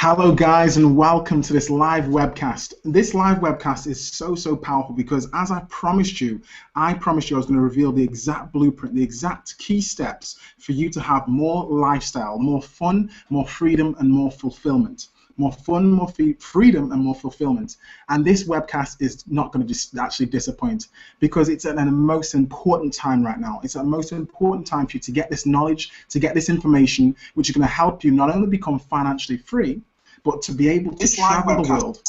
Hello guys, and welcome to this live webcast. This live webcast is so powerful because as I promised you I was going to reveal the exact blueprint, the exact key steps for you to have more lifestyle, more fun, more freedom, and more fulfillment. More fun, more freedom, and more fulfillment. And this webcast is not going to actually disappoint because it's at a most important time right now. It's a most important time for you to get this knowledge, to get this information, which is going to help you not only become financially free, but to be able to travel the world.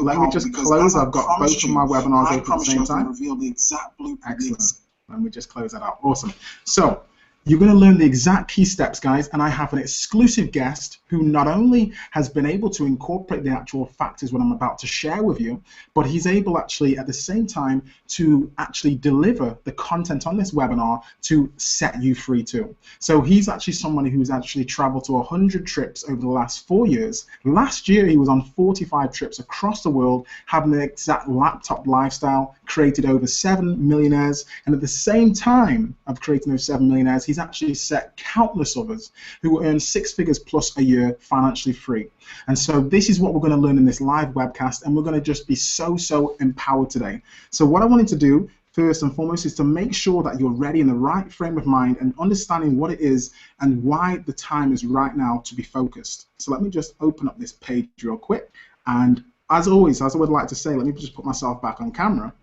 Let me just close. I've got both of my webinars open at the same time. Excellent. Let me just close that out. Awesome. So you're going to learn the exact key steps, guys, and I have an exclusive guest who not only has been able to incorporate the actual factors what I'm about to share with you, but he's able actually at the same time to actually deliver the content on this webinar to set you free too. So he's actually somebody who's actually traveled to 100 trips over the last 4 years. Last year he was on 45 trips across the world, having the exact laptop lifestyle, created over 7 millionaires, and at the same time of creating those 7 millionaires, he's actually set countless others who earn 6 figures plus a year financially free. And so this is what we're going to learn in this live webcast, and we're going to just be so empowered today. So what I wanted to do first and foremost is to make sure that you're ready in the right frame of mind and understanding what it is and why the time is right now to be focused. So let me just open up this page real quick, and as always, as I would like to say, let me just put myself back on camera.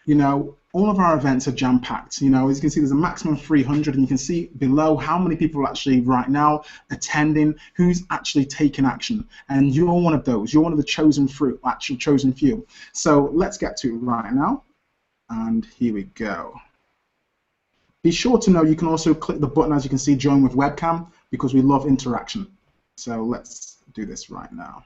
You know, all of our events are jam-packed. You know, as you can see, there's a maximum 300, and you can see below how many people are actually right now attending, who's actually taking action. And you're one of those. You're one of the chosen few. So let's get to it right now. And here we go. Be sure to know you can also click the button, as you can see, join with webcam, because we love interaction. So let's do this right now.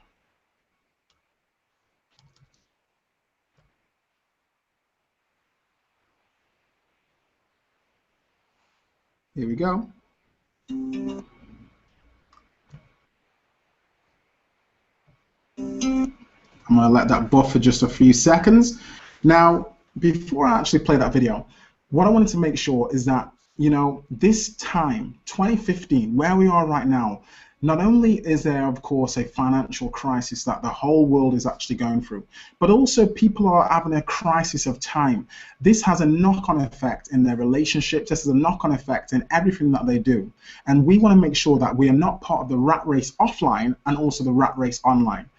Here we go. I'm going to let that buffer for just a few seconds. Now, before I actually play that video, what I wanted to make sure is that, you know, this time, 2015, where we are right now, not only is there, of course, a financial crisis that the whole world is actually going through, but also people are having a crisis of time. This has a knock-on effect in their relationships. This has a knock-on effect in everything that they do. And we want to make sure that we are not part of the rat race offline and also the rat race online.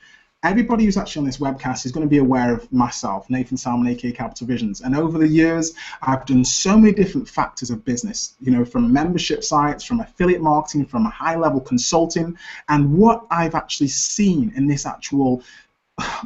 Everybody who's actually on this webcast is going to be aware of myself, Nathan Salmon, aka Capital Visions. And over the years, I've done so many different factors of business, you know, from membership sites, from affiliate marketing, from high-level consulting. And what I've actually seen in this actual,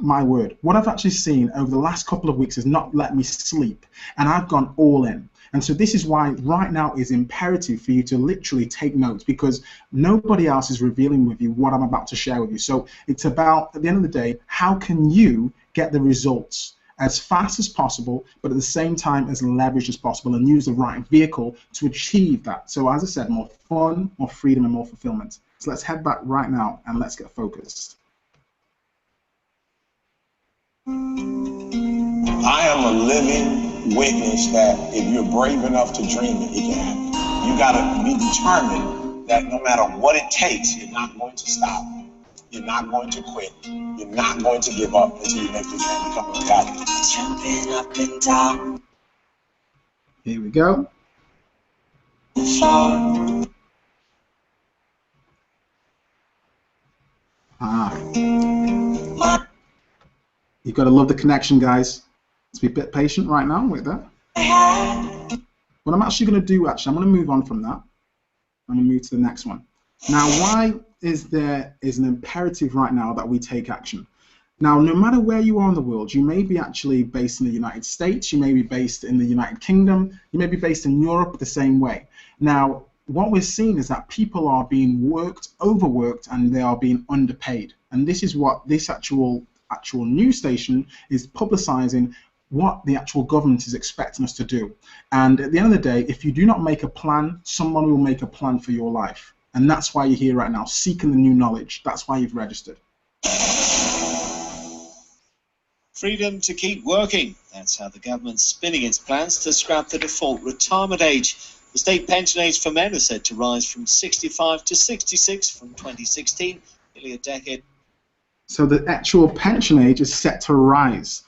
my word, what I've actually seen over the last couple of weeks has not let me sleep. And I've gone all in. And so this is why right now is imperative for you to literally take notes, because nobody else is revealing with you what I'm about to share with you. So it's about, at the end of the day, how can you get the results as fast as possible, but at the same time as leveraged as possible, and use the right vehicle to achieve that. So as I said, more fun, more freedom, and more fulfillment. So let's head back right now and let's get focused. I am a living witness that if you're brave enough to dream it, it can happen. You gotta be determined that no matter what it takes, you're not going to stop. You're not going to quit. You're not going to give up until you make this dream become a reality. Jumping up and down. Here we go. You've got to love the connection, guys. Let's be a bit patient right now with that. What I'm actually going to do, I'm going to move on from that. I'm going to move to the next one. Now, why is there an imperative right now that we take action? Now, no matter where you are in the world, you may be actually based in the United States, you may be based in the United Kingdom, you may be based in Europe the same way. Now, what we're seeing is that people are being worked, overworked, and they are being underpaid. And this is what this actual news station is publicizing, what the actual government is expecting us to do. And at the end of the day, if you do not make a plan, someone will make a plan for your life. And that's why you're here right now, seeking the new knowledge. That's why you've registered. Freedom to keep working. That's how the government's spinning its plans to scrap the default retirement age. The state pension age for men is said to rise from 65 to 66 from 2016, nearly a decade So the actual pension age is set to rise.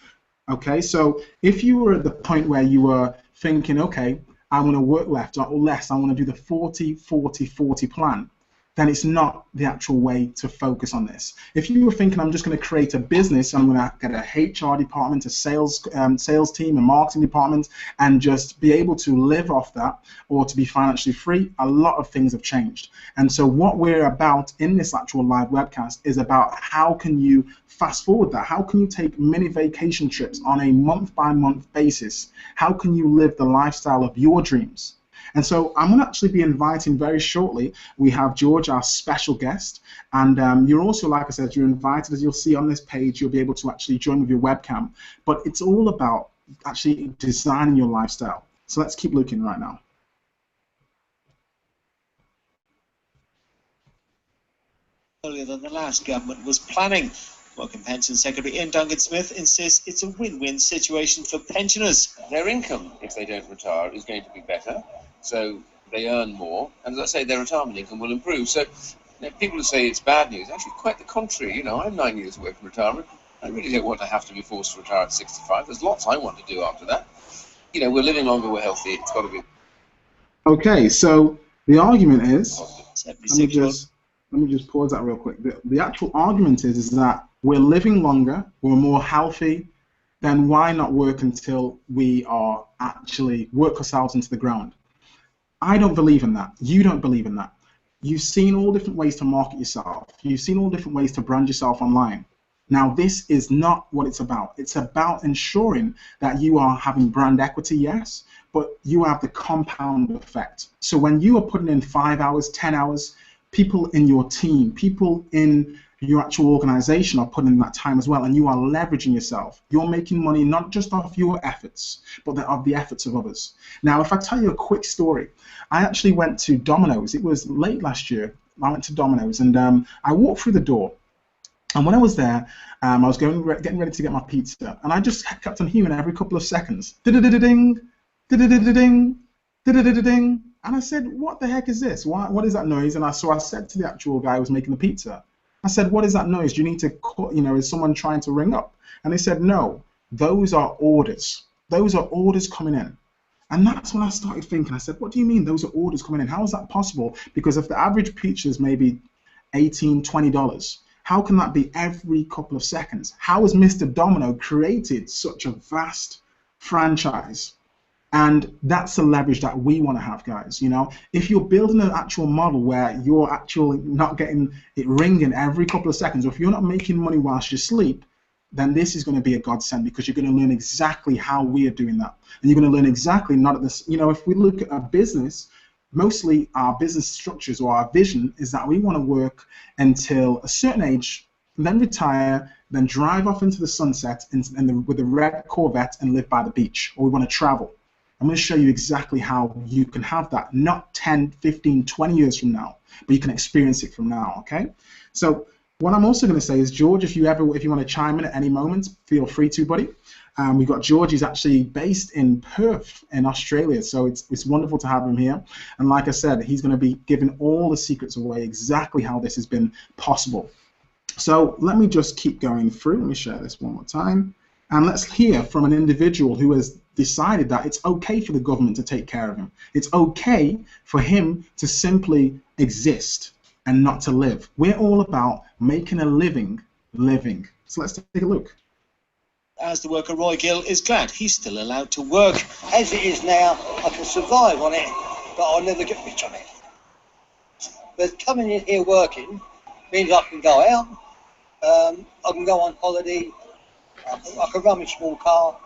Okay, so if you were at the point where you were thinking, okay, I want to work less, I want to do the 40-40-40 plan, then it's not the actual way to focus on this. If you were thinking, I'm just going to create a business, I'm going to get a HR department, a sales team, a marketing department, and just be able to live off that or to be financially free, a lot of things have changed. And so what we're about in this actual live webcast is about how can you fast forward that? How can you take mini vacation trips on a month-by-month basis? How can you live the lifestyle of your dreams? And so I'm going to actually be inviting very shortly. We have George, our special guest, and you're also, like I said, you're invited, as you'll see on this page. You'll be able to actually join with your webcam. But it's all about actually designing your lifestyle. So let's keep looking right now. Earlier than the last government was planning. Work and Pension Secretary Ian Duncan-Smith insists it's a win-win situation for pensioners. Their income, if they don't retire, is going to be better, so they earn more, and as I say, their retirement income will improve. So people who say it's bad news, actually quite the contrary. You know, I'm 9 years away from retirement. I really don't want to have to be forced to retire at 65. There's lots I want to do after that. You know, we're living longer, we're healthy. It's got to be. Okay, so the argument is, let me just pause that real quick. The actual argument is that we're living longer, we're more healthy, then why not work until we are actually work ourselves into the ground? I don't believe in that. You don't believe in that. You've seen all different ways to market yourself. You've seen all different ways to brand yourself online. Now, this is not what it's about. It's about ensuring that you are having brand equity, yes, but you have the compound effect. So when you are putting in 5 hours, 10 hours, people in your team, people in your actual organization are putting in that time as well, and you are leveraging yourself. You're making money not just off your efforts, but of the efforts of others. Now, if I tell you a quick story, I actually went to Domino's. It was late last year. I went to Domino's, and I walked through the door. And when I was there, I was getting ready to get my pizza, and I just kept on hearing every couple of seconds, da-da-da-da-ding, da-da-da-da-ding, da-da-da-da-ding. And I said, what the heck is this? What is that noise? And I said to the actual guy who was making the pizza, I said, what is that noise? Do you need to call, is someone trying to ring up? And they said, no, those are orders. Those are orders coming in. And that's when I started thinking. I said, what do you mean those are orders coming in? How is that possible? Because if the average pizza is maybe $18, $20, how can that be every couple of seconds? How has Mr. Domino created such a vast franchise? And that's the leverage that we want to have, guys. If you're building an actual model where you're actually not getting it ringing every couple of seconds, or if you're not making money whilst you sleep, then this is going to be a godsend, because you're going to learn exactly how we are doing that. And you're going to learn exactly, not at this, if we look at a business, mostly our business structures or our vision is that we want to work until a certain age, and then retire, then drive off into the sunset with a red Corvette and live by the beach, or we want to travel. I'm going to show you exactly how you can have that, not 10, 15, 20 years from now, but you can experience it from now, okay? So what I'm also going to say is, George, if you want to chime in at any moment, feel free to, buddy. We've got George. He's actually based in Perth in Australia, so it's wonderful to have him here. And like I said, he's going to be giving all the secrets away, exactly how this has been possible. So let me just keep going through. Let me share this one more time. And let's hear from an individual who has decided that it's okay for the government to take care of him. It's okay for him to simply exist and not to live. We're all about making a living. So let's take a look. As the worker Roy Gill is glad he's still allowed to work. As it is now, I can survive on it, but I'll never get rich on it. But coming in here working means I can go out, I can go on holiday, I can run a small car,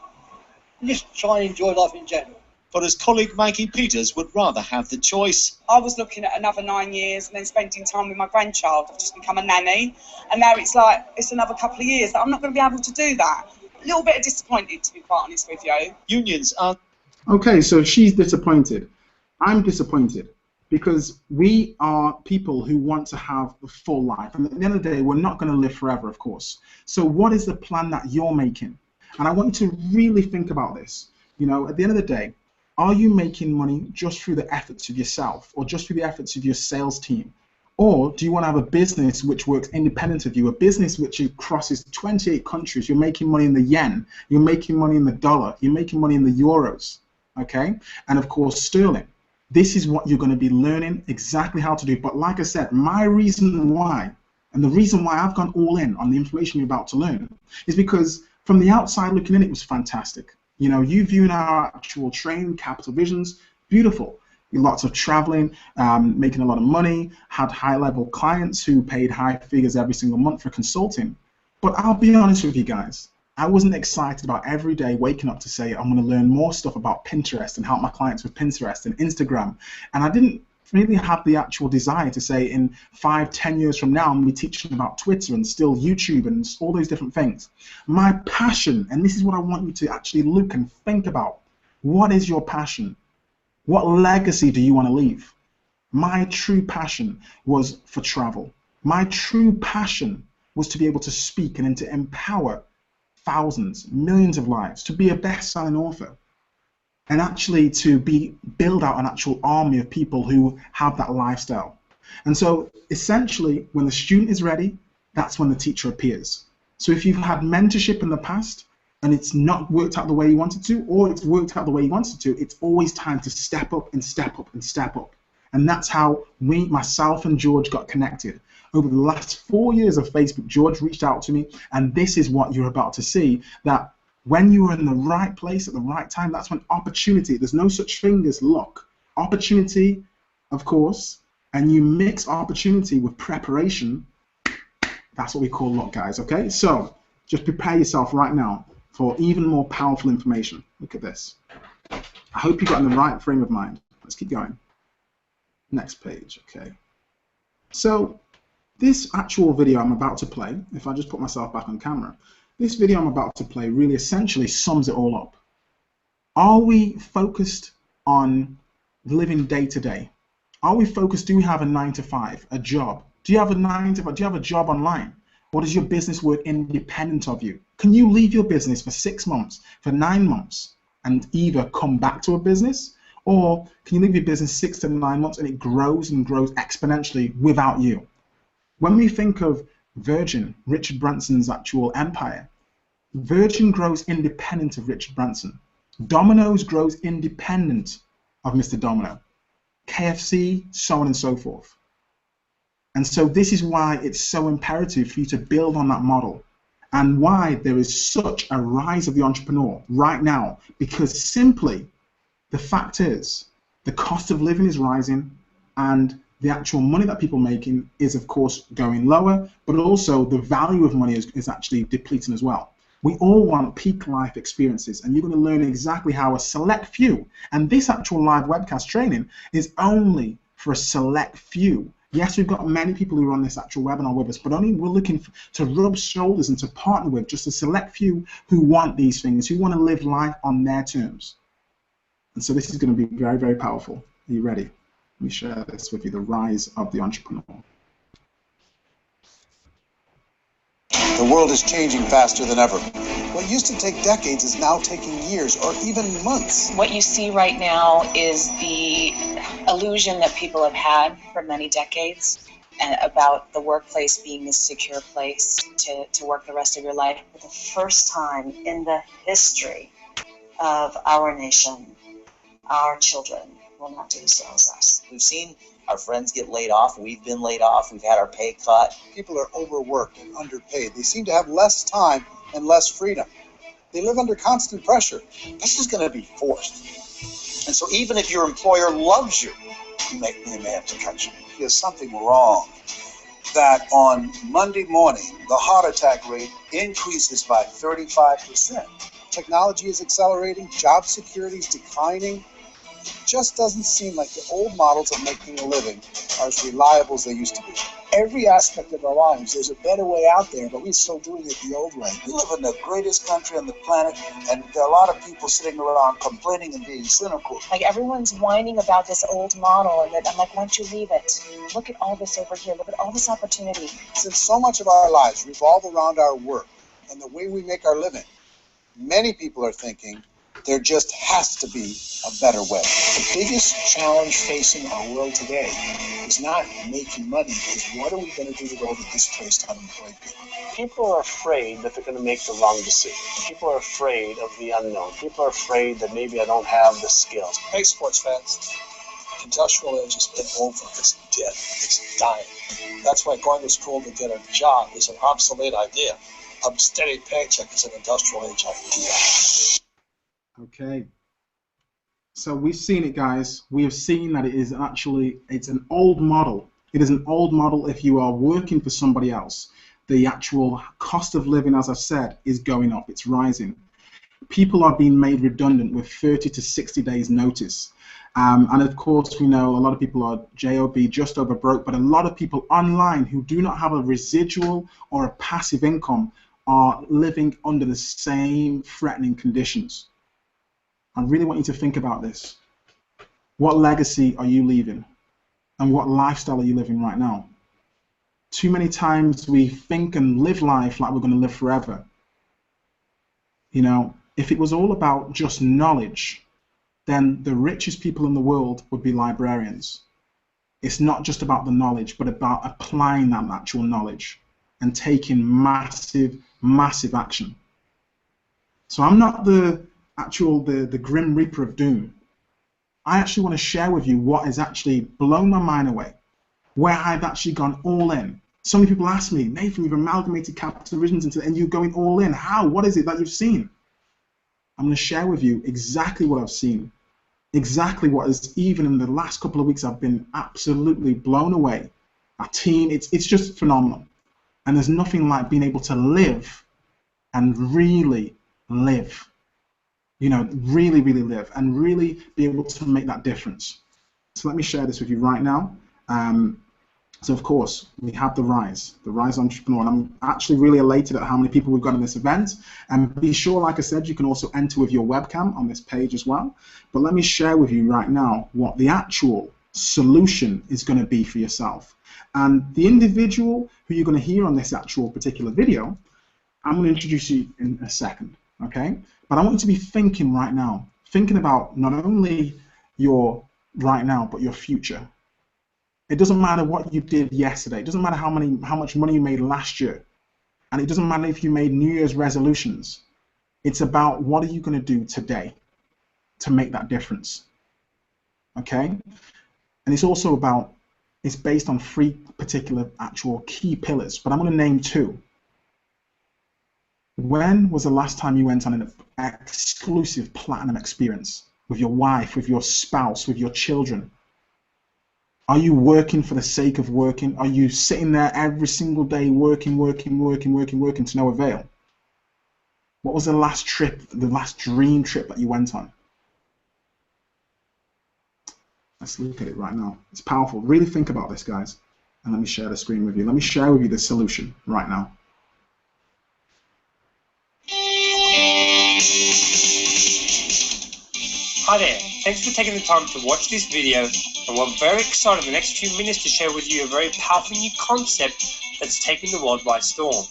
and just try and enjoy life in general. But his colleague Maggie Peters would rather have the choice. I was looking at another 9 years and then spending time with my grandchild. I've just become a nanny, and now it's another couple of years that I'm not going to be able to do that. A little bit disappointed, to be quite honest with you. Unions are... Okay, so she's disappointed. I'm disappointed because we are people who want to have a full life. And at the end of the day, we're not going to live forever, of course. So what is the plan that you're making? And I want you to really think about this. At the end of the day, are you making money just through the efforts of yourself, or just through the efforts of your sales team? Or do you want to have a business which works independent of you, a business which crosses 28 countries, you're making money in the yen, you're making money in the dollar, you're making money in the euros, okay? And of course, sterling. This is what you're going to be learning exactly how to do. But like I said, my reason why, and the reason why I've gone all in on the information you're about to learn, is because from the outside looking in, it was fantastic. You know, you viewing our actual training, Capital Visions, beautiful. Lots of traveling, making a lot of money, had high-level clients who paid high figures every single month for consulting. But I'll be honest with you guys, I wasn't excited about every day waking up to say I'm going to learn more stuff about Pinterest and help my clients with Pinterest and Instagram. And I didn't really have the actual desire to say in 5-10 years from now I'm going to be teaching about Twitter and still YouTube and all those different things. My passion, and this is what I want you to actually look and think about, what is your passion? What legacy do you want to leave? My true passion was for travel. My true passion was to be able to speak and to empower thousands, millions of lives, to be a best-selling author, and actually to build out an actual army of people who have that lifestyle. And so essentially, when the student is ready, that's when the teacher appears. So if you've had mentorship in the past, and it's not worked out the way you wanted to, or it's worked out the way you wanted to, it's always time to step up and step up and step up. And that's how myself and George got connected. Over the last 4 years of Facebook, George reached out to me, and this is what you're about to see, that when you are in the right place at the right time, that's when opportunity, there's no such thing as luck. Opportunity, of course, and you mix opportunity with preparation, that's what we call luck, guys, okay? So just prepare yourself right now for even more powerful information. Look at this. I hope you got in the right frame of mind. Let's keep going. Next page, okay. So this actual video I'm about to play, if I just put myself back on camera, this video I'm about to play really essentially sums it all up. Are we focused on living day to day? Are we focused, do we have a 9-to-5, a job? Do you have a 9-to-5, do you have a job online? Or does your business work independent of you? Can you leave your business for 6 months, for 9 months, and either come back to a business, or can you leave your business 6 to 9 months and it grows and grows exponentially without you? When we think of Virgin, Richard Branson's actual empire, Virgin grows independent of Richard Branson. Domino's grows independent of Mr. Domino. KFC, so on and so forth. And so this is why it's so imperative for you to build on that model, and why there is such a rise of the entrepreneur right now, because simply the fact is the cost of living is rising, and the actual money that people are making is of course going lower, but also the value of money is actually depleting as well. We all want peak life experiences, and you're going to learn exactly how a select few, and this actual live webcast training is only for a select few. Yes, we've got many people who are on this actual webinar with us, but only we're looking to rub shoulders and to partner with just a select few who want these things, who want to live life on their terms. And so this is going to be very, very powerful. Are you ready? Let me share this with you, the rise of the entrepreneur. The world is changing faster than ever. What used to take decades is now taking years or even months. What you see right now is the illusion that people have had for many decades about the workplace being this secure place to work the rest of your life. For the first time in the history of our nation, our children will not do so as us. We've seen our friends get laid off. We've been laid off. We've had our pay cut. People are overworked and underpaid. They seem to have less time and less freedom. They live under constant pressure. This is going to be forced. And so even if your employer loves you, they may have to cut you. There's something wrong. That on Monday morning, the heart attack rate increases by 35%. Technology is accelerating. Job security is declining. It just doesn't seem like the old models of making a living are as reliable as they used to be. Every aspect of our lives, there's a better way out there, but we're still doing it the old way. We live in the greatest country on the planet, and there are a lot of people sitting around complaining and being cynical. Like, everyone's whining about this old model, and I'm like, why don't you leave it? Look at all this over here. Look at all this opportunity. Since so much of our lives revolve around our work and the way we make our living, many people are thinking There just has to be a better way. The biggest challenge facing our world today is not making money, is what are we going to do with all the displaced unemployed people? People are afraid that they're going to make the wrong decision. People are afraid of the unknown. People are afraid that maybe I don't have the skills. Hey, sports fans, industrial age has been over. It's dead. It's dying. That's why going to school to get a job is an obsolete idea. A steady paycheck is an industrial age idea. Okay. So we've seen it, guys. We have seen that it is actually, it's an old model. It is an old model if you are working for somebody else. The actual cost of living, as I've said, is going up. It's rising. People are being made redundant with 30 to 60 days notice. And of course, we know a lot of people are JOB, just over broke, but a lot of people online who do not have a residual or a passive income are living under the same threatening conditions. I really want you to think about this. What legacy are you leaving? And what lifestyle are you living right now? Too many times we think and live life like we're going to live forever. You know, if it was all about just knowledge, then the richest people in the world would be librarians. It's not just about the knowledge, but about applying that actual knowledge and taking massive, massive action. So I'm not the Grim Reaper of Doom. I actually want to share with you what has actually blown my mind away, where I've actually gone all in. So many people ask me, Nathan, you've amalgamated capital provisions into, and you're going all in. How? What is it that you've seen? I'm going to share with you exactly what I've seen, exactly what is, even in the last couple of weeks, I've been absolutely blown away. Our team, it's just phenomenal. And there's nothing like being able to live and really live. You know, really, really live and really be able to make that difference. So let me share this with you right now. So of course, we have the Rise Entrepreneur, and I'm actually really elated at how many people we've got in this event. And be sure, like I said, you can also enter with your webcam on this page as well. But let me share with you right now what the actual solution is going to be for yourself. And the individual who you're going to hear on this actual particular video, I'm going to introduce you in a second, okay? But I want you to be thinking right now, thinking about not only your right now, but your future. It doesn't matter what you did yesterday. It doesn't matter how much money you made last year. And it doesn't matter if you made New Year's resolutions. It's about what are you going to do today to make that difference, okay? And it's also about, it's based on 3 particular actual key pillars, but I'm going to name 2. When was the last time you went on an exclusive platinum experience with your wife, with your spouse, with your children? Are you working for the sake of working? Are you sitting there every single day working to no avail? What was the last trip, the last dream trip that you went on? Let's look at it right now. It's powerful. Really think about this, guys. And let me share the screen with you. Let me share with you the solution right now. Hi there, thanks for taking the time to watch this video, and we're very excited in the next few minutes to share with you a very powerful new concept that's taking the world by storm.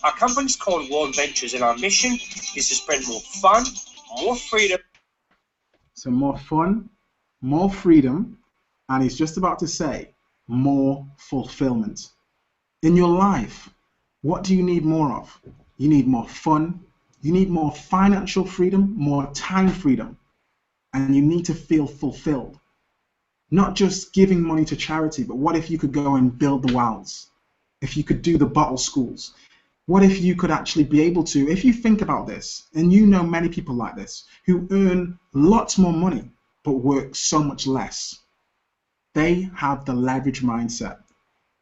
Our company is called WorldVentures, and our mission is to spread more fun, more freedom. So more fun, more freedom, and he's just about to say more fulfillment. In your life, what do you need more of? You need more fun, you need more financial freedom, more time freedom. And you need to feel fulfilled. Not just giving money to charity, but what if you could go and build the wells? If you could do the bottle schools? What if you could actually be able to, if you think about this, and you know many people like this, who earn lots more money, but work so much less. They have the leverage mindset.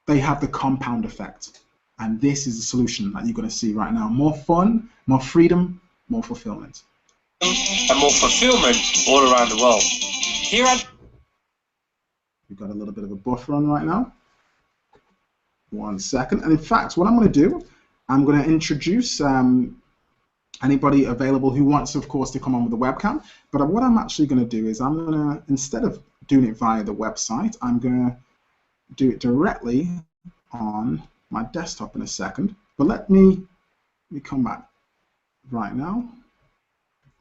They have the compound effect. And this is the solution that you're going to see right now. More fun, more freedom, more fulfillment. And more fulfillment all around the world. Here at We've got a little bit of a buffer on right now. 1 second. And in fact, what I'm going to do, I'm going to introduce anybody available who wants, of course, to come on with the webcam. But what I'm actually going to do is I'm going to, instead of doing it via the website, I'm going to do it directly on my desktop in a second. But let me come back right now.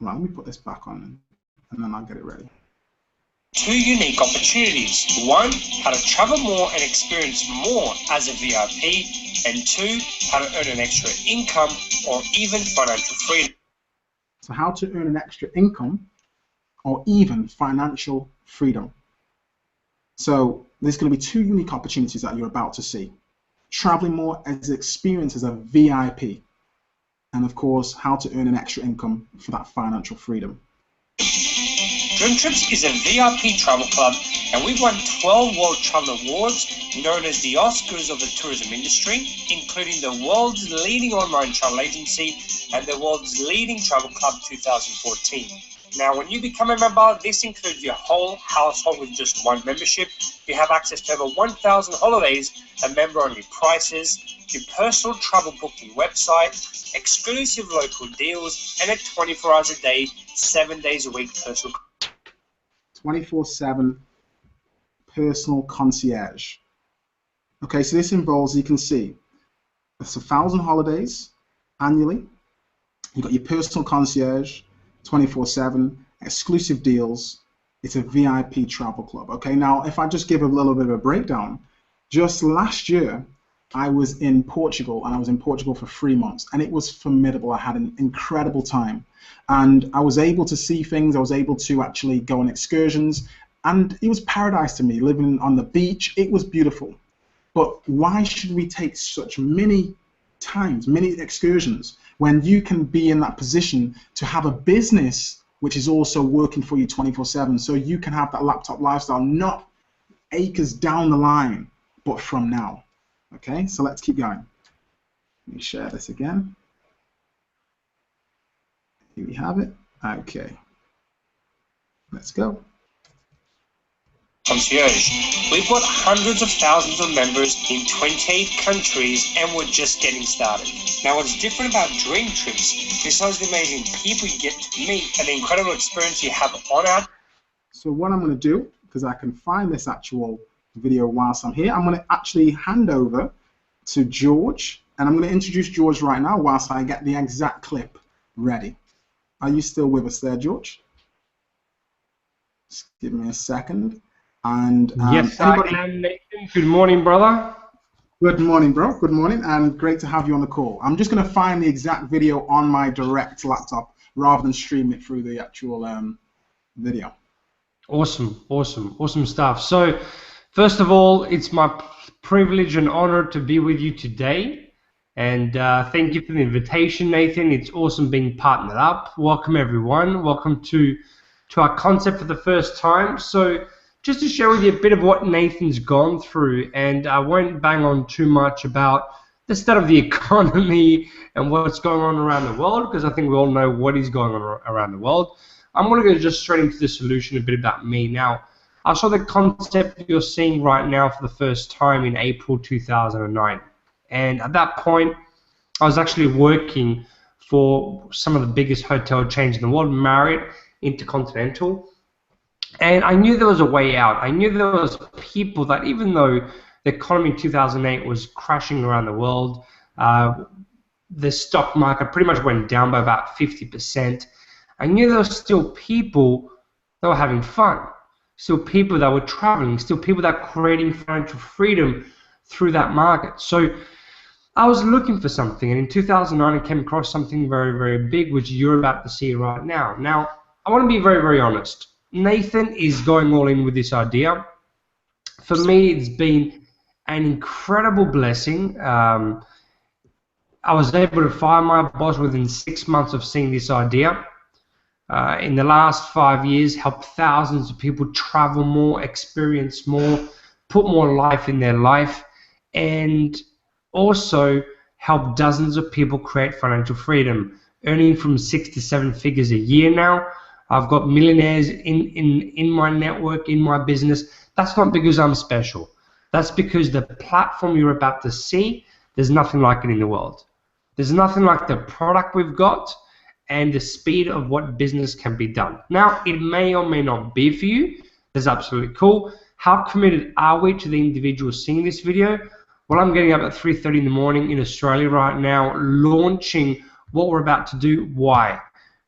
Right, let me put this back on and then I'll get it ready. Two unique opportunities. One, how to travel more and experience more as a VIP. And two, how to earn an extra income or even financial freedom. So how to earn an extra income or even financial freedom. So there's going to be two unique opportunities that you're about to see. Traveling more as an experience as a VIP. And of course, how to earn an extra income for that financial freedom. Dream Trips is a VIP travel club, and we've won 12 World Travel Awards, known as the Oscars of the tourism industry, including the world's leading online travel agency and the world's leading travel club 2014. Now, when you become a member, this includes your whole household with just one membership. You have access to over 1,000 holidays at member-only prices, your personal travel booking website, exclusive local deals, and a 24 hours a day, 7 days a week personal 24/7 personal concierge. Okay, so this involves, you can see, it's 1,000 holidays annually. You've got your personal concierge, 24/7, exclusive deals. It's a VIP travel club. Okay, now if I just give a little bit of a breakdown, just last year I was in Portugal, and I was in Portugal for 3 months, and it was formidable. I had an incredible time, and I was able to see things. I was able to actually go on excursions, and it was paradise to me, living on the beach. It was beautiful. But why should we take such many excursions, when you can be in that position to have a business which is also working for you 24/7, so you can have that laptop lifestyle, not acres down the line, but from now. Okay, so let's keep going. Let me share this again. Here we have it. Okay, let's go. Concierge. We've got hundreds of thousands of members in 28 countries, and we're just getting started. Now, what's different about Dream Trips, besides the amazing people you get to meet and the incredible experience you have on our... So what I'm going to do, because I can find this actual video whilst I'm here, I'm going to actually hand over to George, and I'm going to introduce George right now whilst I get the exact clip ready. Are you still with us there, George? Just give me a second. And yes, anybody... I am, Nathan. Good morning, brother. Good morning, bro. Good morning, and great to have you on the call. I'm just going to find the exact video on my direct laptop rather than stream it through the actual video. Awesome stuff. So, first of all, it's my privilege and honor to be with you today, and thank you for the invitation, Nathan. It's awesome being partnered up. Welcome, everyone. Welcome to our concept for the first time. So, just to share with you a bit of what Nathan's gone through, and I won't bang on too much about the state of the economy and what's going on around the world, because I think we all know what is going on around the world. I'm going to go just straight into the solution, a bit about me. Now, I saw the concept you're seeing right now for the first time in April 2009. And at that point, I was actually working for some of the biggest hotel chains in the world, Marriott, Intercontinental. And I knew there was a way out. I knew there was people that, even though the economy in 2008 was crashing around the world, the stock market pretty much went down by about 50%. I knew there were still people that were having fun, still people that were traveling, still people that were creating financial freedom through that market. So I was looking for something, and in 2009 I came across something very, very big, which you're about to see right now. Now, I want to be very, very honest. Nathan is going all in with this idea. For me, it's been an incredible blessing. I was able to fire my boss within 6 months of seeing this idea. In the last 5 years, helped thousands of people travel more, experience more, put more life in their life, and also help dozens of people create financial freedom, earning from 6 to 7 figures a year now. I've got millionaires in my network, in my business. That's not because I'm special. That's because the platform you're about to see, there's nothing like it in the world. There's nothing like the product we've got and the speed of what business can be done. Now, it may or may not be for you. That's absolutely cool. How committed are we to the individual seeing this video? Well, I'm getting up at 3:30 in the morning in Australia right now, launching what we're about to do. Why?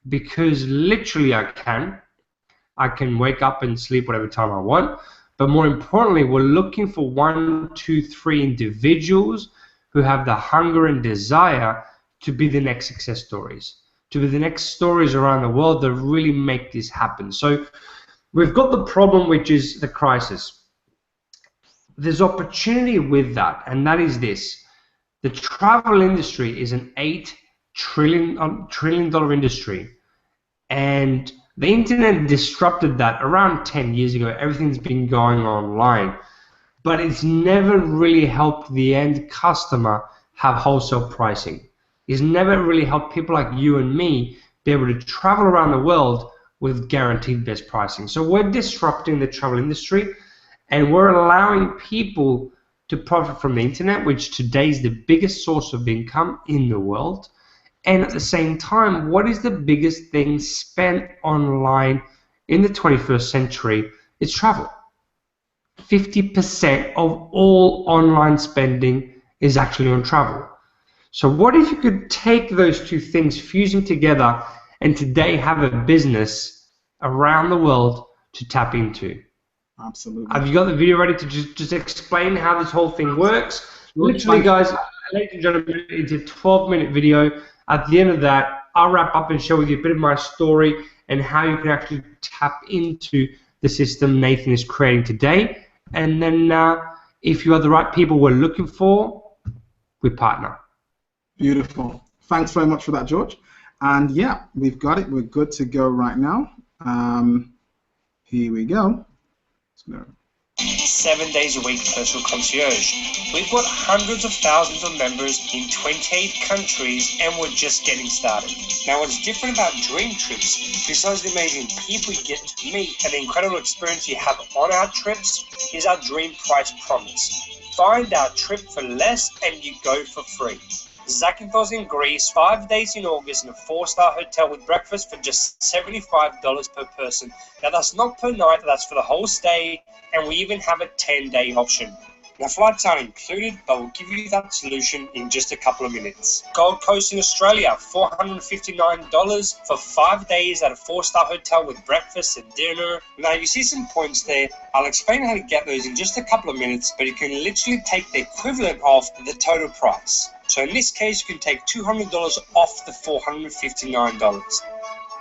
because literally I can wake up and sleep whatever time I want. But more importantly, we're looking for 1, 2, 3 individuals who have the hunger and desire to be the next success stories, to be the next stories around the world that really make this happen. So we've got the problem, which is the crisis. There's opportunity with that, and that is this. The travel industry is an $8 trillion industry, and the internet disrupted that around 10 years ago. Everything's been going online, but it's never really helped the end customer have wholesale pricing. It's never really helped people like you and me be able to travel around the world with guaranteed best pricing. So we're disrupting the travel industry, and we're allowing people to profit from the internet, which today is the biggest source of income in the world. And at the same time, what is the biggest thing spent online in the 21st century? It's travel. 50% of all online spending is actually on travel. So what if you could take those two things, fuse them together, and today have a business around the world to tap into? Absolutely. Have you got the video ready to just explain how this whole thing works? Literally, guys, ladies and gentlemen, it's a 12-minute video. At the end of that, I'll wrap up and share with you a bit of my story and how you can actually tap into the system Nathan is creating today. And then if you are the right people we're looking for, we partner. Beautiful. Thanks very much for that, George. And yeah, we've got it. We're good to go right now. Here we go. 7 days a week personal concierge. We've got hundreds of thousands of members in 28 countries, and we're just getting started. Now, what's different about Dream Trips, besides the amazing people you get to meet and the incredible experience you have on our trips, is our Dream Price Promise. Find our trip for less and you go for free. Zakynthos in Greece, 5 days in August in a 4-star hotel with breakfast for just $75 per person. Now that's not per night, that's for the whole stay, and we even have a 10-day option. Now flights aren't included, but we'll give you that solution in just a couple of minutes. Gold Coast in Australia, $459 for 5 days at a 4-star hotel with breakfast and dinner. Now you see some points there. I'll explain how to get those in just a couple of minutes, but you can literally take the equivalent of the total price. So in this case, you can take $200 off the $459.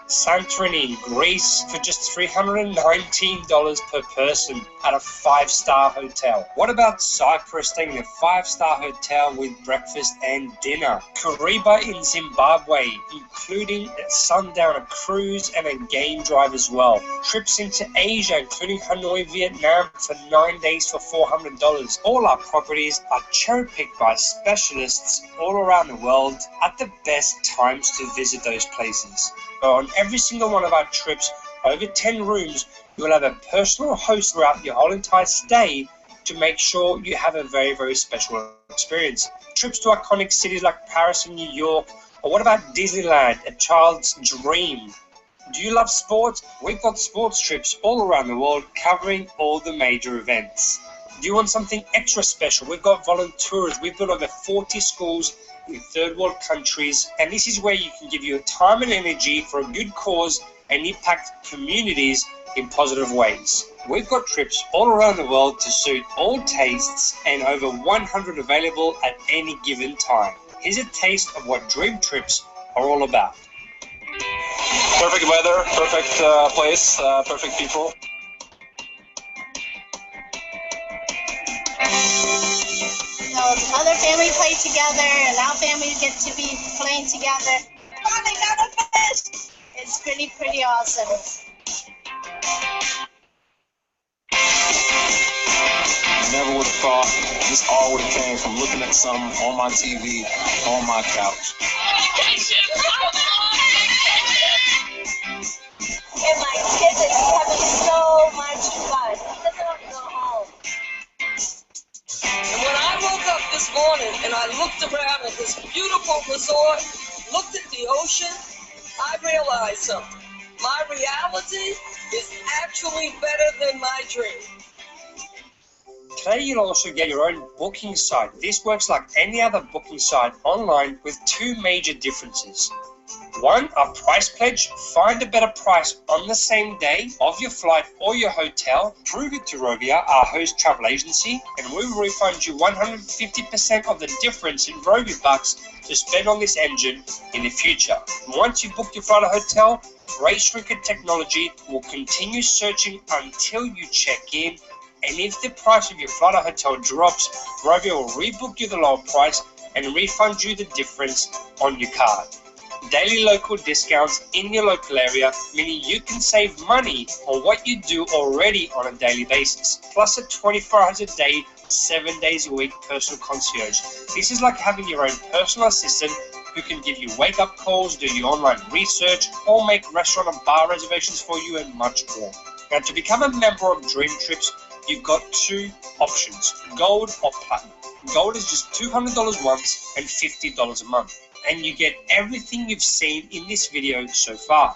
Santorini in Greece for just $319 per person at a 5-star hotel. What about Cyprus, staying in a 5-star hotel with breakfast and dinner? Kariba in Zimbabwe, including a sundowner cruise and a game drive as well. Trips into Asia, including Hanoi, Vietnam for 9 days for $400. All our properties are cherry-picked by specialists all around the world at the best times to visit those places. On every single one of our trips, over 10 rooms, you will have a personal host throughout your whole entire stay to make sure you have a very, very special experience. Trips to iconic cities like Paris and New York, or what about Disneyland, a child's dream? Do you love sports? We've got sports trips all around the world covering all the major events. Do you want something extra special? We've got volunteers. We've got over 40 schools in third world countries, and this is where you can give your time and energy for a good cause and impact communities in positive ways. We've got trips all around the world to suit all tastes and over 100 available at any given time. Here's a taste of what Dream Trips are all about. Perfect weather, perfect place, perfect people. Other families play together, and our families get to be playing together. It's pretty awesome. Never would have thought this all would have came from looking at something on my TV, on my couch. And my kids are having so much fun. They don't go home. And when I woke up this morning and I looked around at this beautiful resort, looked at the ocean, I realized something. My reality is actually better than my dream. Today you'll also get your own booking site. This works like any other booking site online with two major differences. 1. Our price pledge. Find a better price on the same day of your flight or your hotel. Prove it to Rovia, our host travel agency, and we will refund you 150% of the difference in Rovia bucks to spend on this engine in the future. Once you book your flight or hotel, Race Shrinker Technology will continue searching until you check in, and if the price of your flight or hotel drops, Rovia will rebook you the lower price and refund you the difference on your card. Daily local discounts in your local area, meaning you can save money on what you do already on a daily basis, plus a 24 hours a day, 7 days a week personal concierge. This is like having your own personal assistant who can give you wake-up calls, do your online research, or make restaurant and bar reservations for you, and much more. Now, to become a member of Dream Trips, you've got 2 options, Gold or Platinum. Gold is just $200 once and $50 a month, and you get everything you've seen in this video so far.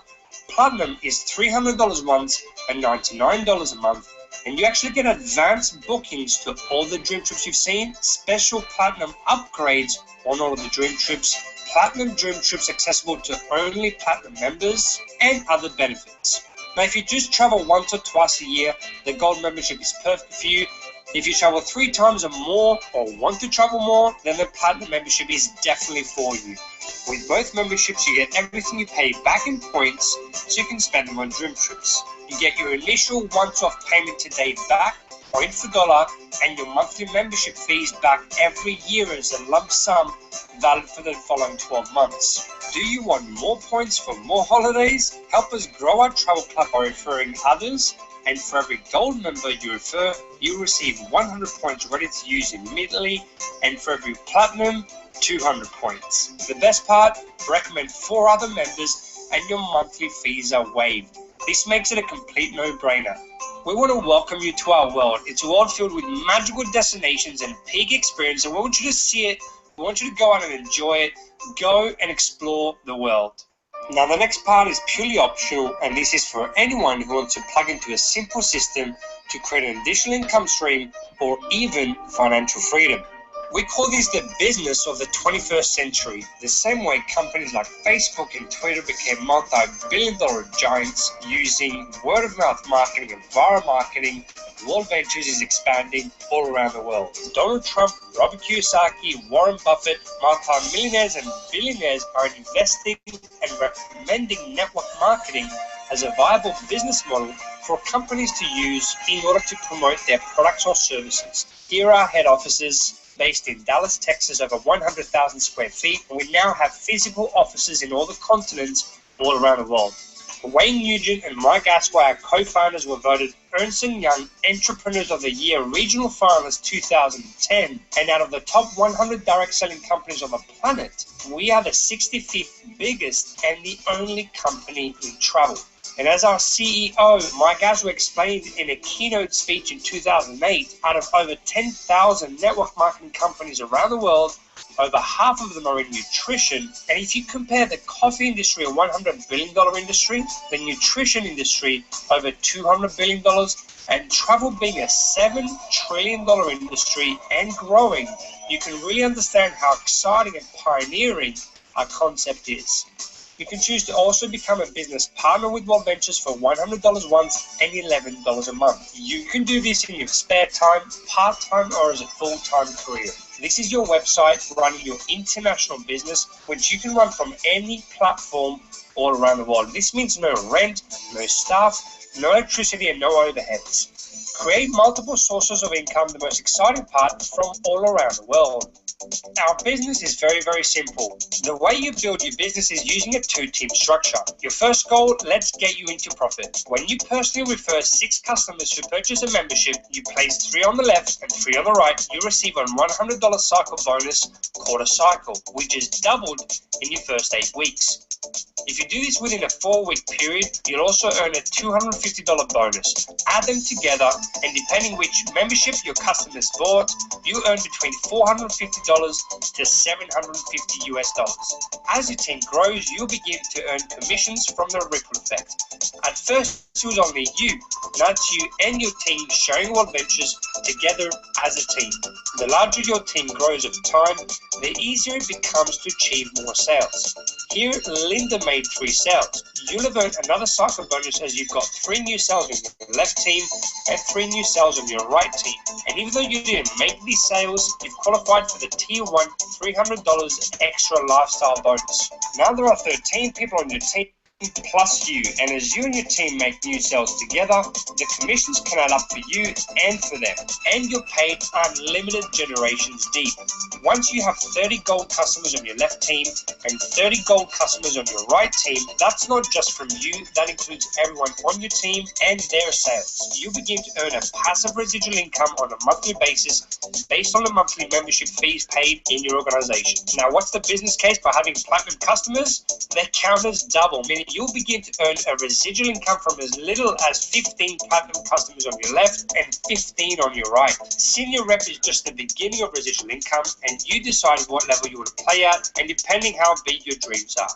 Platinum is $300 once and $99 a month, and you actually get advanced bookings to all the Dream Trips you've seen, special Platinum upgrades on all of the Dream Trips, Platinum Dream Trips accessible to only Platinum members, and other benefits. Now, if you just travel once or twice a year, the Gold membership is perfect for you. If you travel 3 times or more, or want to travel more, then the Platinum membership is definitely for you. With both memberships, you get everything you pay back in points, so you can spend them on Dream Trips. You get your initial once-off payment today back, point for dollar, and your monthly membership fees back every year as a lump sum, valid for the following 12 months. Do you want more points for more holidays? Help us grow our travel club by referring others, and for every Gold member you refer, you receive 100 points ready to use immediately, and for every Platinum, 200 points. The best part, recommend 4 other members and your monthly fees are waived. This makes it a complete no-brainer. We want to welcome you to our world. It's a world filled with magical destinations and peak experience, and we want you to see it. We want you to go out and enjoy it. Go and explore the world. Now, the next part is purely optional, and this is for anyone who wants to plug into a simple system to create an additional income stream or even financial freedom. We call this the business of the 21st century, the same way companies like Facebook and Twitter became multi-billion-dollar giants using word-of-mouth marketing and viral marketing. WorldVentures is expanding all around the world. Donald Trump, Robert Kiyosaki, Warren Buffett, multi-millionaires and billionaires are investing and recommending network marketing as a viable business model for companies to use in order to promote their products or services. Here are our head offices, based in Dallas, Texas, over 100,000 square feet, and we now have physical offices in all the continents all around the world. Wayne Nugent and Mike Asway, our co-founders, were voted Ernst & Young Entrepreneurs of the Year regional finalists 2010, and out of the top 100 direct selling companies on the planet, we are the 65th biggest and the only company in travel. And as our CEO, Mike Asway, explained in a keynote speech in 2008, out of over 10,000 network marketing companies around the world, over half of them are in nutrition. And if you compare the coffee industry, a $100 billion industry, the nutrition industry, over $200 billion, and travel being a $7 trillion industry and growing, you can really understand how exciting and pioneering our concept is. You can choose to also become a business partner with WorldVentures for $100 once and $11 a month. You can do this in your spare time, part-time, or as a full-time career. This is your website running your international business, which you can run from any platform all around the world. This means no rent, no staff, no electricity, and no overheads. Create multiple sources of income, the most exciting part, from all around the world. Our business is very, very simple. The way you build your business is using a 2-team structure. Your first goal, let's get you into profit. When you personally refer 6 customers who purchase a membership, you place 3 on the left and 3 on the right, you receive a $100 cycle bonus called a cycle, which is doubled in your first 8 weeks. If you do this within a 4-week period, you'll also earn a $250 bonus. Add them together, and depending which membership your customers bought, you earn between $450 to $750 US. As your team grows, you'll begin to earn commissions from the ripple effect. At first, it was only you. Now it's you and your team sharing WorldVentures together as a team. The larger your team grows over time, the easier it becomes to achieve more sales. Here, Linda made 3 sales. You'll have earned another cycle bonus as you've got 3 new sales on your left team and 3 new sales on your right team. And even though you didn't make these sales, you've qualified for the Tier 1 $300 extra lifestyle bonus. Now there are 13 people on your team plus you, and as you and your team make new sales together, the commissions can add up for you and for them, and you're paid unlimited generations deep. Once you have 30 gold customers on your left team and 30 gold customers on your right team, that's not just from you, that includes everyone on your team and their sales. You begin to earn a passive residual income on a monthly basis based on the monthly membership fees paid in your organization. Now, what's the business case for having platinum customers? Their counters double, meaning you'll begin to earn a residual income from as little as 15 platinum customers on your left and 15 on your right. Senior rep is just the beginning of residual income, and you decide what level you want to play at, and depending how big your dreams are.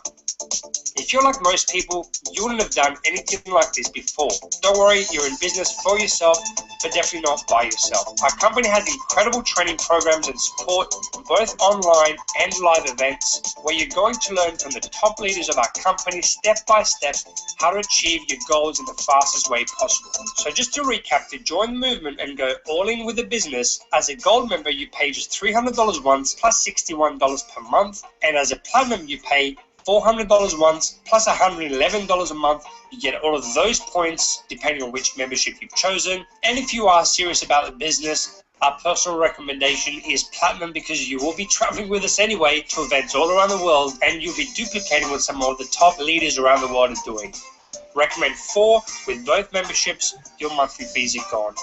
If you're like most people, you wouldn't have done anything like this before. Don't worry, you're in business for yourself, but definitely not by yourself. Our company has incredible training programs and support, both online and live events, where you're going to learn from the top leaders of our company step by step how to achieve your goals in the fastest way possible. So just to recap, to join the movement and go all in with the business, as a gold member you pay just $300 once plus $61 per month, and as a platinum you pay $400 once plus $111 a month. You get all of those points depending on which membership you've chosen. And if you are serious about the business, our personal recommendation is platinum, because you will be traveling with us anyway to events all around the world, and you'll be duplicating what some of the top leaders around the world are doing. Recommend 4 with both memberships. Your monthly fees are gone.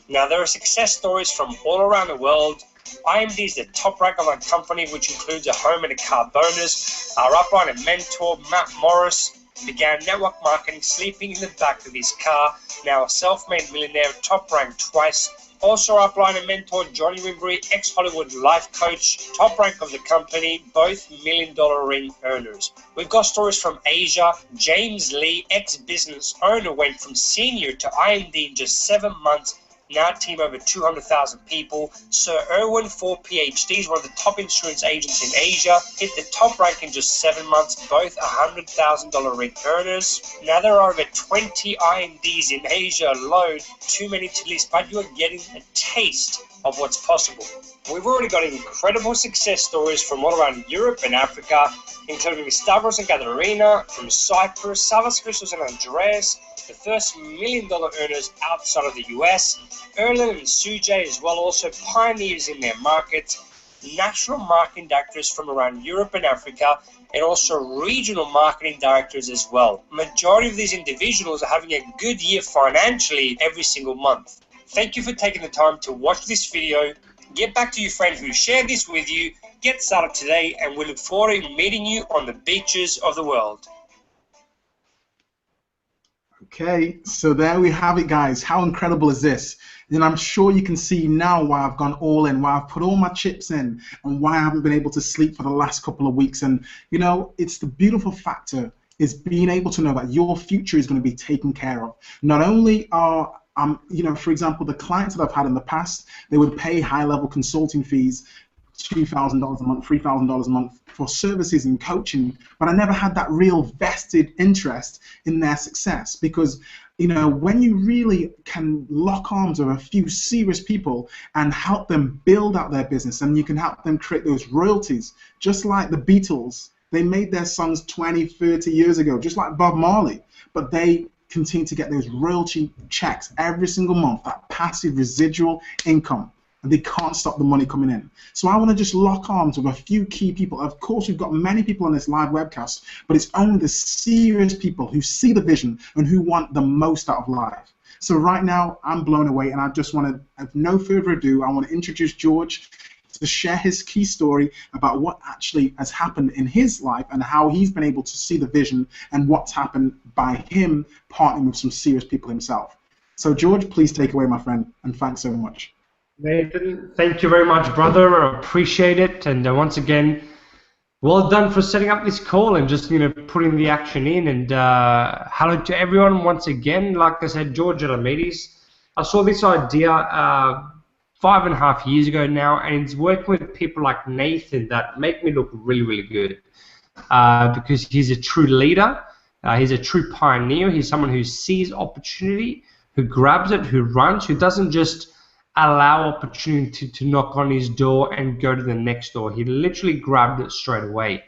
Now, there are success stories from all around the world. IMD is the top rank of our company, which includes a home and a car bonus. Our upline and mentor, Matt Morris, began network marketing sleeping in the back of his car. Now a self-made millionaire, top rank twice. Also our upline and mentor, Johnny Wimbury, ex-Hollywood life coach, top rank of the company, both $1 million ring earners. We've got stories from Asia. James Lee, ex-business owner, went from senior to IMD in just 7 months. Now team over 200,000 people. Sir Erwin, 4 PhDs, one of the top insurance agents in Asia, hit the top rank in just 7 months, both $100,000 ring earners. Now there are over 20 IMDs in Asia alone, too many to list, but you are getting a taste of what's possible. We've already got incredible success stories from all around Europe and Africa, including Stavros and Katharina from Cyprus, Savas, Christos and Andreas, the first $1 million earners outside of the US, Erlen and Sujay as well, also pioneers in their markets, national marketing directors from around Europe and Africa, and also regional marketing directors as well. Majority of these individuals are having a good year financially every single month. Thank you for taking the time to watch this video. Get back to your friend who shared this with you. Get started today, and we look forward to meeting you on the beaches of the world. Okay, so there we have it, guys. How incredible is this? And I'm sure you can see now why I've gone all in, why I've put all my chips in, and why I haven't been able to sleep for the last couple of weeks. And, you know, it's the beautiful factor is being able to know that your future is going to be taken care of. Not only are you know, for example, the clients that I've had in the past, they would pay high-level consulting fees, $2,000 a month, $3,000 a month for services and coaching, but I never had that real vested interest in their success, because, you know, when you really can lock arms with a few serious people and help them build out their business, and you can help them create those royalties, just like the Beatles. They made their songs 20, 30 years ago, just like Bob Marley, but they continue to get those royalty checks every single month, that passive residual income, and they can't stop the money coming in. So I want to just lock arms with a few key people. Of course, we've got many people on this live webcast, but it's only the serious people who see the vision and who want the most out of life. So right now, I'm blown away, and I just want to, with no further ado, I want to introduce George to share his key story about what actually has happened in his life and how he's been able to see the vision and what's happened by him partnering with some serious people himself. So George, please take away, my friend, and thanks so much. Nathan, thank you very much, brother. I appreciate it, and once again, well done for setting up this call and just, you know, putting the action in. And hello to everyone once again. Like I said, George Alamedes. I saw this idea 5.5 years ago now, and it's working with people like Nathan that make me look really, really good. because he's a true leader. He's a true pioneer. He's someone who sees opportunity, who grabs it, who runs, who doesn't just allow opportunity to knock on his door and go to the next door. He literally grabbed it straight away.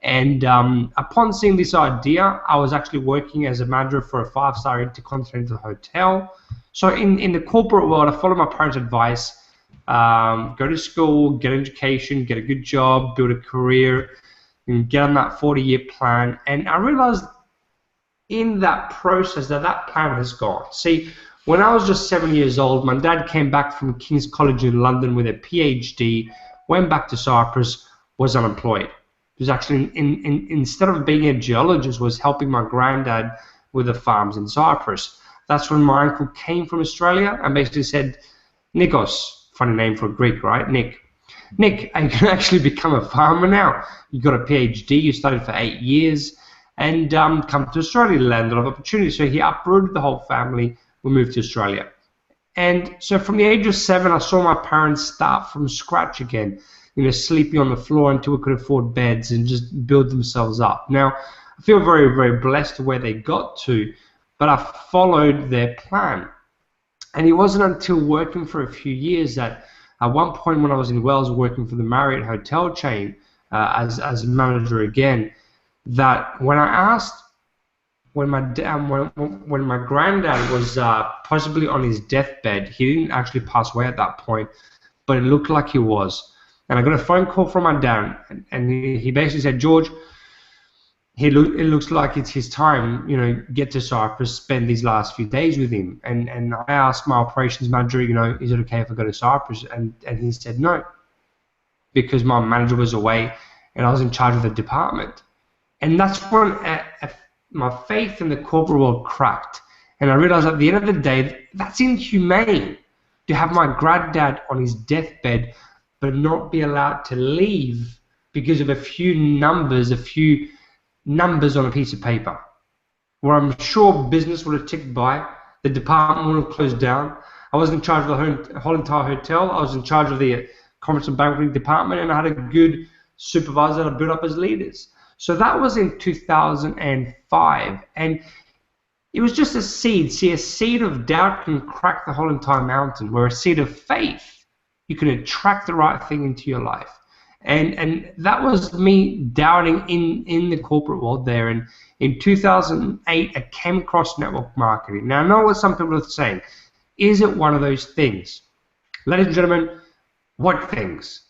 And upon seeing this idea, I was actually working as a manager for a 5-star intercontinental hotel. So in the corporate world, I followed my parents' advice. Go to school, get an education, get a good job, build a career, and get on that 40-year plan. And I realized in that process that plan has gone. See, when I was just 7 years old, my dad came back from King's College in London with a PhD, went back to Cyprus, was unemployed. He was actually, instead of being a geologist, was helping my granddad with the farms in Cyprus. That's when my uncle came from Australia and basically said, Nikos, funny name for a Greek, right? Nick, you can actually become a farmer now. You got a PhD, you studied for 8 years, and come to Australia, land of opportunity. So he uprooted the whole family. We moved to Australia. And so from the age of 7, I saw my parents start from scratch again, sleeping on the floor until we could afford beds and just build themselves up. Now, I feel very, very blessed to where they got to, but I followed their plan. And it wasn't until working for a few years that at one point when I was in Wales working for the Marriott hotel chain as manager again, that when I asked, when my granddad was possibly on his deathbed, he didn't actually pass away at that point, but it looked like he was. And I got a phone call from my dad, and he basically said, George, it looks like it's his time, get to Cyprus, spend these last few days with him. And I asked my operations manager, is it okay if I go to Cyprus? And he said no, because my manager was away and I was in charge of the department. And that's when my faith in the corporate world cracked. And I realized at the end of the day, that's inhumane to have my granddad on his deathbed but not be allowed to leave because of a few numbers on a piece of paper. Where I'm sure business would have ticked by, the department would have closed down. I was in charge of the whole entire hotel. I was in charge of the conference and banqueting department, and I had a good supervisor that I built up as leaders. So that was in 2005, and it was just a seed. See, a seed of doubt can crack the whole entire mountain, where a seed of faith, you can attract the right thing into your life. And that was me doubting in the corporate world there. And in 2008, I came across network marketing. Now, I know what some people are saying. Is it one of those things? Ladies and gentlemen, what things?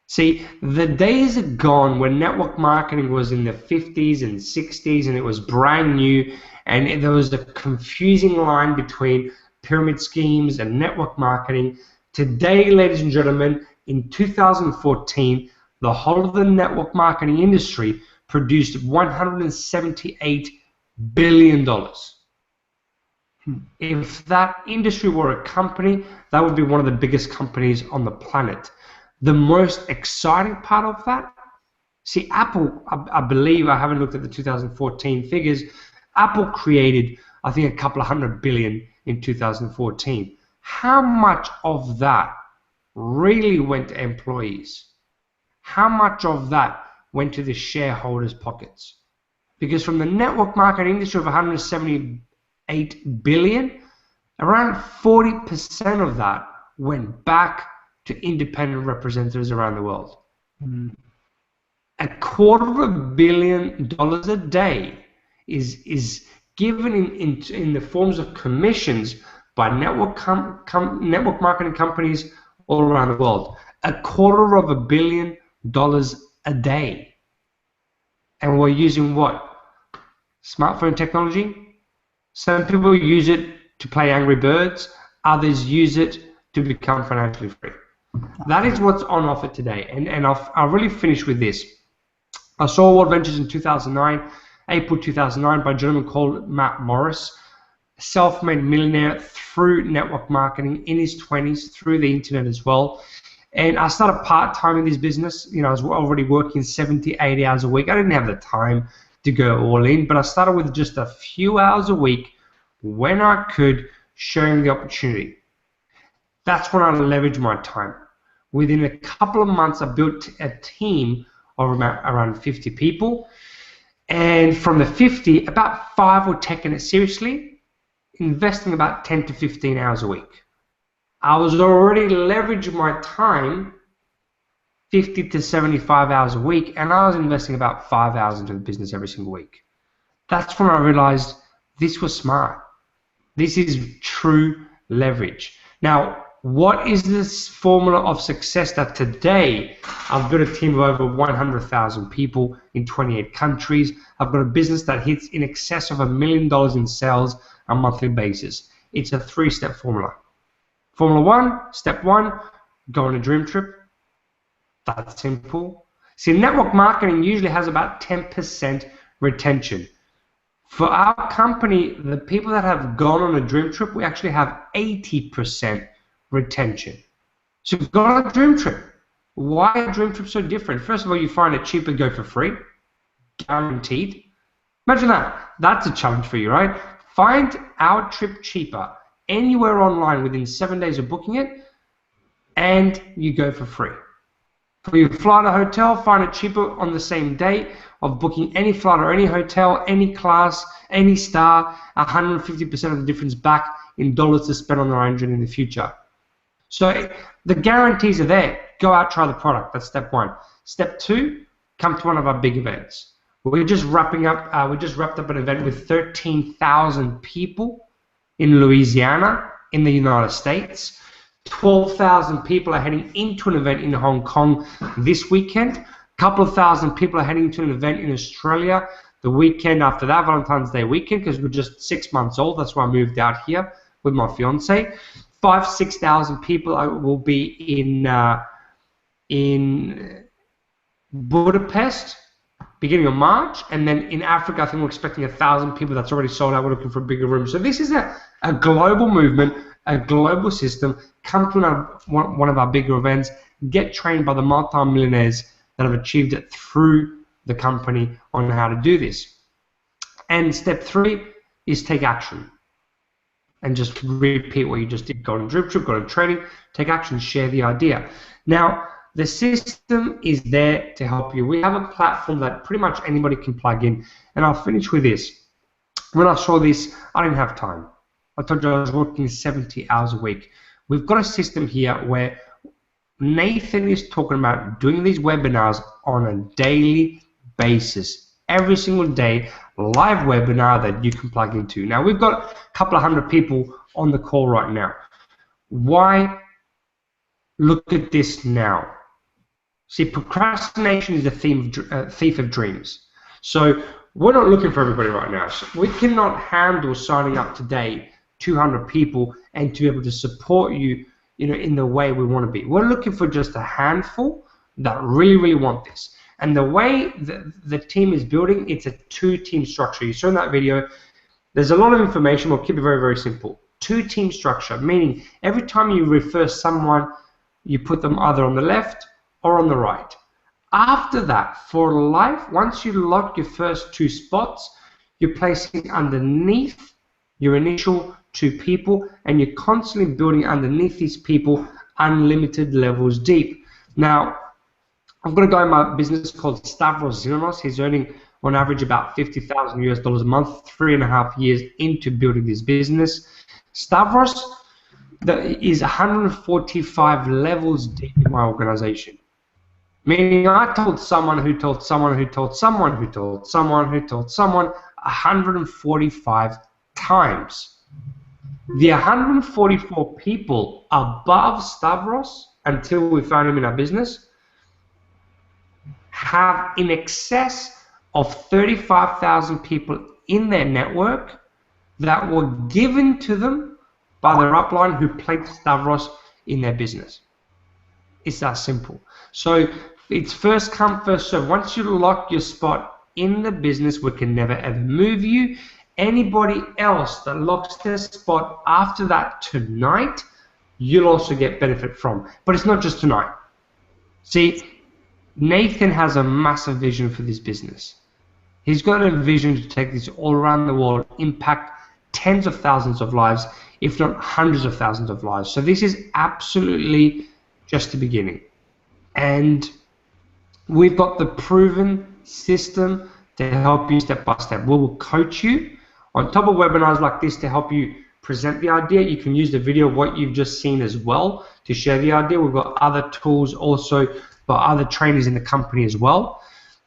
See, the days are gone when network marketing was in the 50s and 60s and it was brand new, and there was a confusing line between pyramid schemes and network marketing. Today, ladies and gentlemen, in 2014, the whole of the network marketing industry produced $178 billion. If that industry were a company, that would be one of the biggest companies on the planet. The most exciting part of that, see, Apple, I believe, I haven't looked at the 2014 figures, Apple created, I think, a couple of $100 billion in 2014. How much of that really went to employees? How much of that went to the shareholders' pockets? Because from the network marketing industry of $178 billion, around 40% of that went back to independent representatives around the world. $250 million a day is given in the forms of commissions by network marketing companies all around the world. $250 million a day. And we're using what? Smartphone technology? Some people use it to play Angry Birds. Others use it to become financially free. That is what's on offer today. And I'll really finish with this. I saw WorldVentures in 2009, April 2009, by a gentleman called Matt Morris, self-made millionaire through network marketing in his 20s, through the internet as well. And I started part-time in this business. You know, I was already working 70, 80 hours a week. I didn't have the time to go all in, but I started with just a few hours a week when I could, sharing the opportunity. That's when I leveraged my time. Within a couple of months, I built a team of around 50 people. And from the 50, about 5 were taking it seriously, investing about 10 to 15 hours a week. I was already leveraging my time 50 to 75 hours a week, and I was investing about 5 hours into the business every single week. That's when I realized this was smart. This is true leverage. Now, what is this formula of success that today I've got a team of over 100,000 people in 28 countries. I've got a business that hits in excess of $1 million in sales on a monthly basis. It's a 3-step formula. Formula 1, step 1, go on a dream trip. That's simple. See, network marketing usually has about 10% retention. For our company, the people that have gone on a dream trip, we actually have 80% retention. So go on a dream trip. Why are dream trips so different? First of all, you find it cheaper to go for free, guaranteed. Imagine that. That's a challenge for you, right? Find our trip cheaper anywhere online within 7 days of booking it, and you go for free. For your flight or hotel, find it cheaper on the same day of booking any flight or any hotel, any class, any star, 150% of the difference back in dollars to spend on their own journey in the future. So the guarantees are there. Go out, try the product. That's step 1. Step 2, come to one of our big events. We just wrapped up an event with 13,000 people in Louisiana in the United States. 12,000 people are heading into an event in Hong Kong this weekend. A couple of thousand people are heading to an event in Australia the weekend after that, Valentine's Day weekend, because we're just 6 months old. That's why I moved out here with my fiance. 5,000-6,000 people will be in Budapest beginning of March, and then in Africa I think we're expecting 1,000 people. That's already sold out. We're looking for a bigger room. So this is a global movement, a global system. Come to one of our bigger events, get trained by the multi-millionaires that have achieved it through the company on how to do this. And step 3 is take action. And just repeat what you just did. Go on a drip trip, go on training, take action, share the idea. Now, the system is there to help you. We have a platform that pretty much anybody can plug in. And I'll finish with this. When I saw this, I didn't have time. I told you I was working 70 hours a week. We've got a system here where Nathan is talking about doing these webinars on a daily basis. Every single day, live webinar that you can plug into. Now, we've got a couple of hundred people on the call right now. Why look at this now? See, procrastination is a thief of dreams. So we're not looking for everybody right now. So we cannot handle signing up today 200 people and to be able to support you, in the way we want to be. We're looking for just a handful that really, really want this. And the way the team is building, it's a 2-team structure. You saw in that video, there's a lot of information. We'll keep it very, very simple. 2-team structure, meaning every time you refer someone, you put them either on the left or on the right. After that, for life, once you lock your first 2 spots, you're placing underneath your initial 2 people, and you're constantly building underneath these people unlimited levels deep. Now, I've got a guy in my business called Stavros Zilinos. He's earning on average about $50,000 US a month, 3.5 years into building this business. Stavros is 145 levels deep in my organization. Meaning I told someone who told someone who told someone who told someone who told someone 145 times. The 144 people above Stavros, until we found him in our business, have in excess of 35,000 people in their network that were given to them by their upline who placed Stavros in their business. It's that simple. So it's first come, first serve. Once you lock your spot in the business, we can never ever move you. Anybody else that locks their spot after that tonight, you'll also get benefit from. But it's not just tonight. See, Nathan has a massive vision for this business. He's got a vision to take this all around the world, impact tens of thousands of lives, if not hundreds of thousands of lives. So this is absolutely just the beginning. And We've got the proven system to help you step by step. We will coach you on top of webinars like this to help you present the idea. You can use the video of what you've just seen as well to share the idea. We've got other tools also by other trainers in the company as well.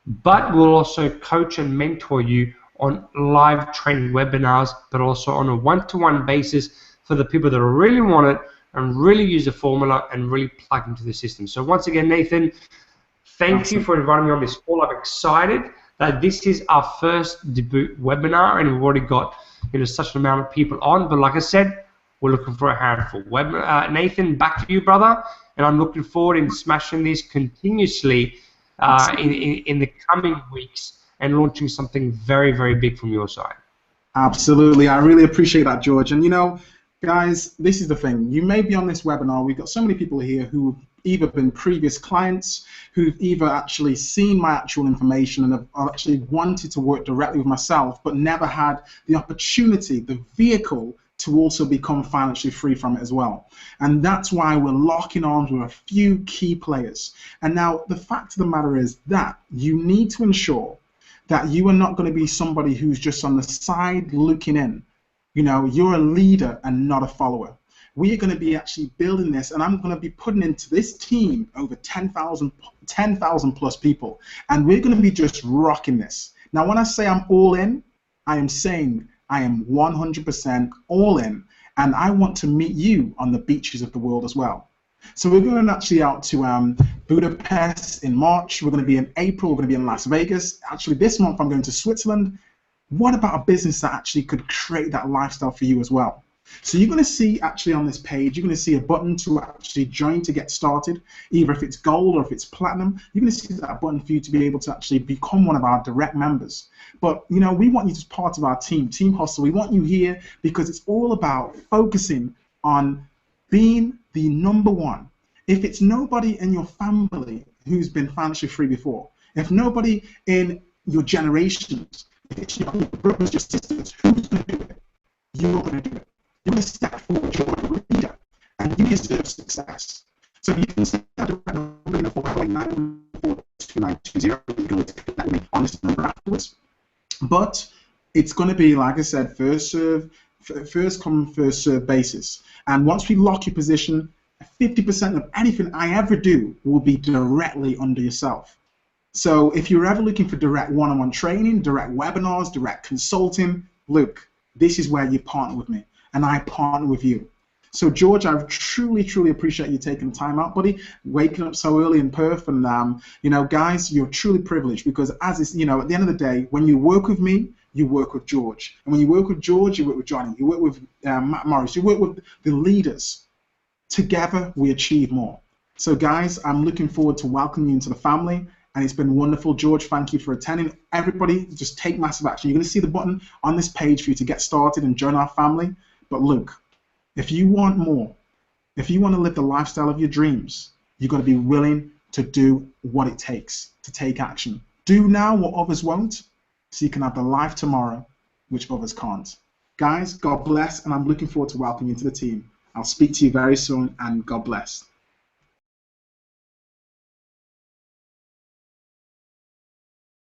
But we'll also coach and mentor you on live training webinars, but also on a one-to-one basis for the people that really want it and really use the formula and really plug into the system. So once again, Nathan, thank you for inviting me on this call. I'm excited that this is our first debut webinar, and we've already got such an amount of people on. But like I said, we're looking for a handful. Nathan, back to you, brother. And I'm looking forward in smashing this continuously in the coming weeks and launching something very, very big from your side. Absolutely. I really appreciate that, George. And guys, this is the thing. You may be on this webinar. We've got so many people here who've either been previous clients, who've either actually seen my actual information and have actually wanted to work directly with myself, but never had the opportunity, the vehicle, to also become financially free from it as well. And that's why we're locking arms with a few key players. And now the fact of the matter is that you need to ensure that you are not going to be somebody who's just on the side looking in. You're a leader and not a follower. We are going to be actually building this, and I'm going to be putting into this team over 10,000 plus people, and we're going to be just rocking this. Now, when I say I'm all in, I am saying I am 100% all in, and I want to meet you on the beaches of the world as well. So we're going actually out to Budapest in March. We're going to be in April. We're going to be in Las Vegas. Actually, this month I'm going to Switzerland. What about a business that actually could create that lifestyle for you as well? So you're going to see actually on this page, you're going to see a button to actually join to get started, either if it's gold or if it's platinum. You're going to see that button for you to be able to actually become one of our direct members. But we want you as part of our team, Team Hustle. We want you here because it's all about focusing on being the number one. If it's nobody in your family who's been financially free before, if nobody in your generations, if it's your brothers, your sisters, who's going to do it? You're going to do it. You're going to step forward, you're a leader, and you deserve success. So you can send that direct number in the 489-2920. You can connect me on this number afterwards. But it's going to be, like I said, first come, first serve basis. And once we lock your position, 50% of anything I ever do will be directly under yourself. So if you're ever looking for direct one-on-one training, direct webinars, direct consulting, look, this is where you partner with me, and I partner with you. So George, I truly, truly appreciate you taking the time out, buddy, waking up so early in Perth, and guys, you're truly privileged because at the end of the day, when you work with me, you work with George, and when you work with George, you work with Johnny, you work with Matt Morris, you work with the leaders. Together, we achieve more. So guys, I'm looking forward to welcoming you into the family. And it's been wonderful. George, thank you for attending. Everybody, just take massive action. You're going to see the button on this page for you to get started and join our family. But look, if you want more, if you want to live the lifestyle of your dreams, you've got to be willing to do what it takes to take action. Do now what others won't, so you can have the life tomorrow which others can't. Guys, God bless, and I'm looking forward to welcoming you to the team. I'll speak to you very soon, and God bless.